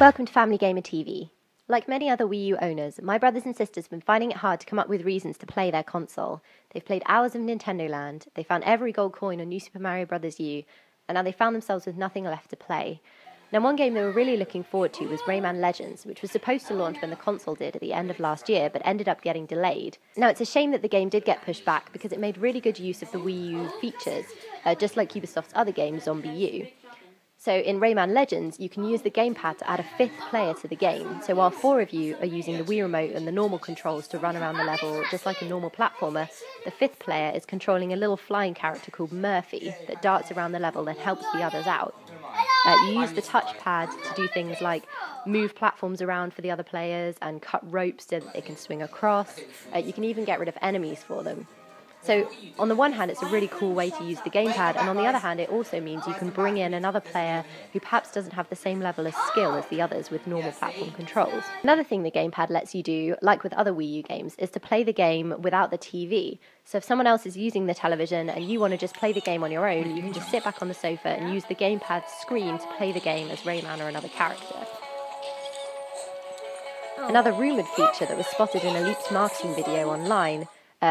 Welcome to Family Gamer TV. Like many other Wii U owners, my brothers and sisters have been finding it hard to come up with reasons to play their console. They've played hours of Nintendo Land, they found every gold coin on New Super Mario Bros. U, and now they found themselves with nothing left to play. Now, one game they were really looking forward to was Rayman Legends, which was supposed to launch when the console did at the end of last year, but ended up getting delayed. Now, it's a shame that the game did get pushed back because it made really good use of the Wii U features, just like Ubisoft's other game, ZombiU. So in Rayman Legends, you can use the GamePad to add a fifth player to the game. So while 4 of you are using the Wii Remote and the normal controls to run around the level just like a normal platformer, the 5th player is controlling a little flying character called Murphy that darts around the level and helps the others out. You use the touchpad to do things like move platforms around for the other players and cut ropes so that they can swing across. You can even get rid of enemies for them. So on the one hand, it's a really cool way to use the gamepad, and on the other hand, it also means you can bring in another player who perhaps doesn't have the same level of skill as the others with normal platform controls. Another thing the gamepad lets you do, like with other Wii U games, is to play the game without the TV. So if someone else is using the television and you want to just play the game on your own, you can just sit back on the sofa and use the gamepad screen to play the game as Rayman or another character. Another rumoured feature that was spotted in a leaked marketing video online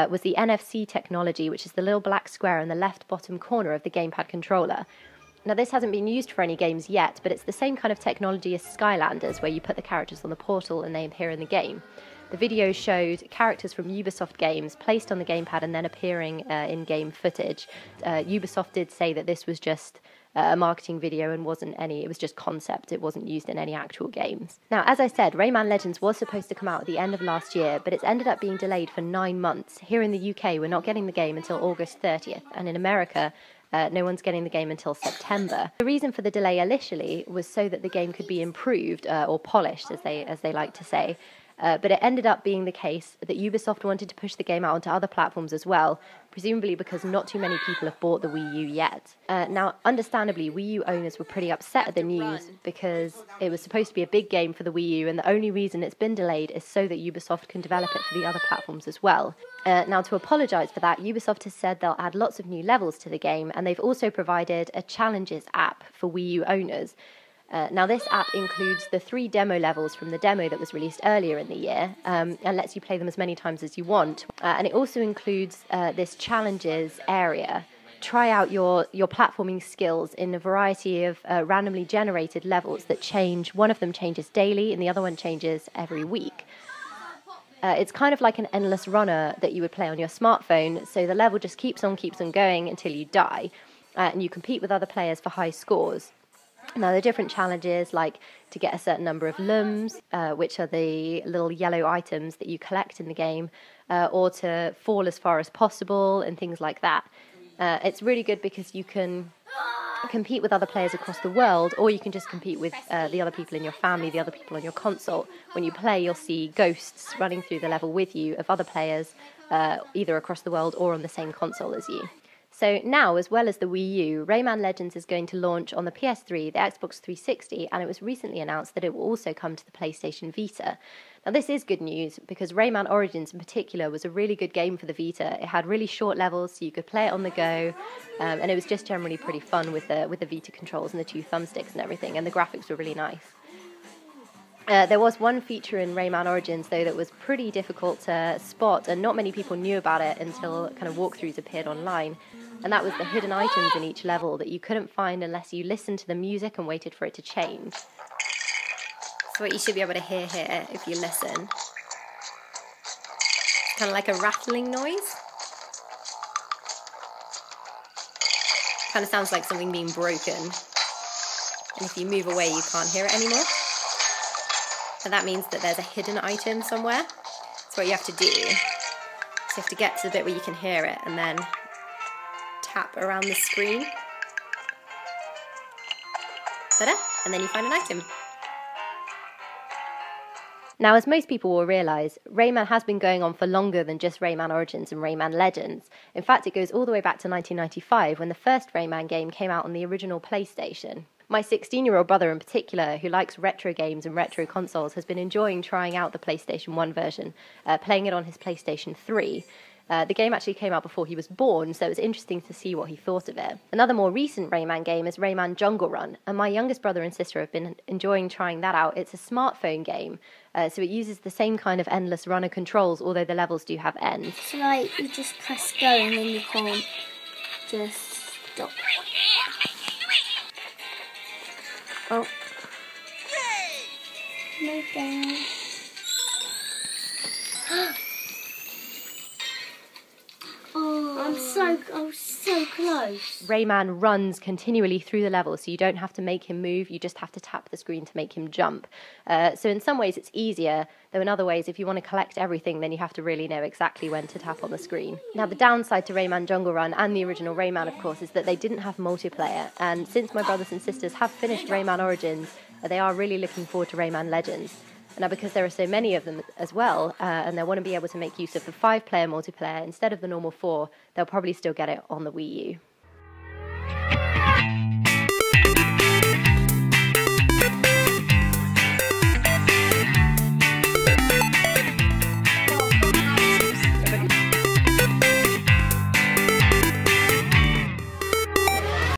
was the NFC technology, which is the little black square in the left bottom corner of the gamepad controller. Now, this hasn't been used for any games yet, but it's the same kind of technology as Skylanders, where you put the characters on the portal and they appear in the game. The video showed characters from Ubisoft games placed on the gamepad and then appearing in game footage. Ubisoft did say that this was just a marketing video and it was just concept, it wasn't used in any actual games. Now, as I said, Rayman Legends was supposed to come out at the end of last year, but it's ended up being delayed for 9 months. Here in the UK, we're not getting the game until August 30th, and in America, no one's getting the game until September. The reason for the delay initially was so that the game could be improved, or polished, as they like to say. But it ended up being the case that Ubisoft wanted to push the game out onto other platforms as well, presumably because not too many people have bought the Wii U yet. Now, understandably, Wii U owners were pretty upset at the news because it was supposed to be a big game for the Wii U, and the only reason it's been delayed is so that Ubisoft can develop it for the other platforms as well. Now, to apologise for that, Ubisoft has said they'll add lots of new levels to the game, and they've also provided a challenges app for Wii U owners. Now, this app includes the 3 demo levels from the demo that was released earlier in the year, and lets you play them as many times as you want. And it also includes this challenges area. Try out your platforming skills in a variety of randomly generated levels that change. One of them changes daily, and the other one changes every week. It's kind of like an endless runner that you would play on your smartphone, so the level just keeps on going until you die, and you compete with other players for high scores. Now, there are different challenges, like to get a certain number of lums, which are the little yellow items that you collect in the game, or to fall as far as possible and things like that. It's really good because you can compete with other players across the world, or you can just compete with the other people in your family, the other people on your console. When you play, you'll see ghosts running through the level with you of other players, either across the world or on the same console as you. So now, as well as the Wii U, Rayman Legends is going to launch on the PS3, the Xbox 360, and it was recently announced that it will also come to the PlayStation Vita. Now, this is good news because Rayman Origins in particular was a really good game for the Vita. It had really short levels, so you could play it on the go, and it was just generally pretty fun with the Vita controls and the 2 thumbsticks and everything, and the graphics were really nice. There was one feature in Rayman Origins, though, that was pretty difficult to spot, and not many people knew about it until kind of walkthroughs appeared online. And that was the hidden items in each level that you couldn't find unless you listened to the music and waited for it to change. So what you should be able to hear here if you listen. It's kind of like a rattling noise. Kind of sounds like something being broken. And if you move away, you can't hear it anymore. And that means that there's a hidden item somewhere. So what you have to do is you have to get to the bit where you can hear it and then tap around the screen. Ta-da! And then you find an item. Now, as most people will realise, Rayman has been going on for longer than just Rayman Origins and Rayman Legends. In fact, it goes all the way back to 1995 when the first Rayman game came out on the original PlayStation. My 16-year-old brother in particular, who likes retro games and retro consoles, has been enjoying trying out the PlayStation 1 version, playing it on his PlayStation 3. The game actually came out before he was born, so it was interesting to see what he thought of it. Another more recent Rayman game is Rayman Jungle Run, and my youngest brother and sister have been enjoying trying that out. It's a smartphone game, so it uses the same kind of endless runner controls, although the levels do have ends. So like, you just press go and then you can't just stop. Oh. Move down. I'm so close. Rayman runs continually through the level, so you don't have to make him move, you just have to tap the screen to make him jump. So in some ways it's easier, though in other ways if you want to collect everything then you have to really know exactly when to tap on the screen. Now the downside to Rayman Jungle Run and the original Rayman of course is that they didn't have multiplayer, and since my brothers and sisters have finished Rayman Origins, they are really looking forward to Rayman Legends. Now, because there are so many of them as well, and they want to be able to make use of the 5-player multiplayer instead of the normal 4, they'll probably still get it on the Wii U.